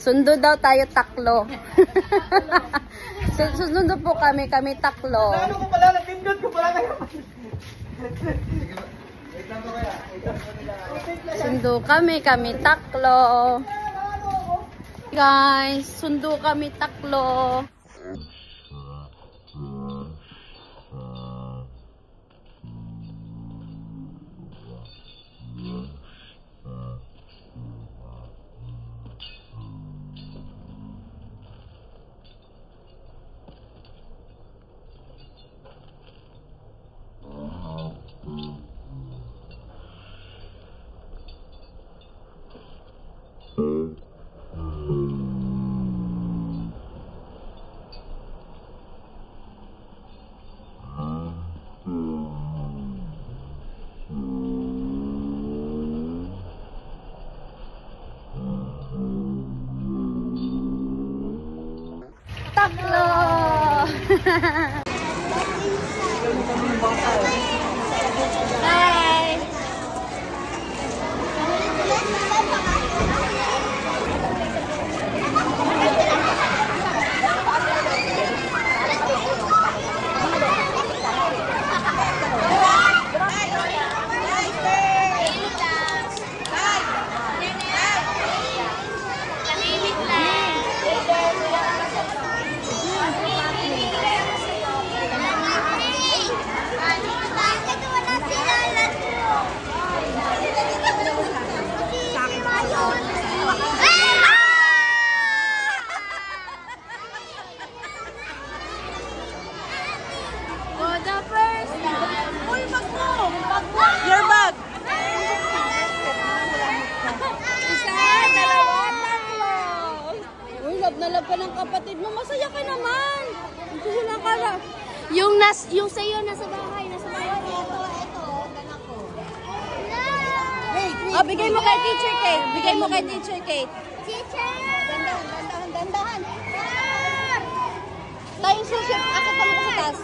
Sundo daw tayo taklo. Sundo po kami taklo. Ano ko pala, napindot ko pala kayo. Sundo kami taklo. Guys, sundo kami taklo. Taklo! Hi! Your bag! Isa, dalawa, tatlo. Uy, love na love ka ng kapatid mo. Masaya ka naman. Wala ka na. Yung sa'yo, nasa bahay. Ito, ganak ko. Oh, bigay mo kay Teacher Kate. Bigay mo kay Teacher Kate. Teacher! Dandahan. Tayong susi. Ako pa mo sa taas.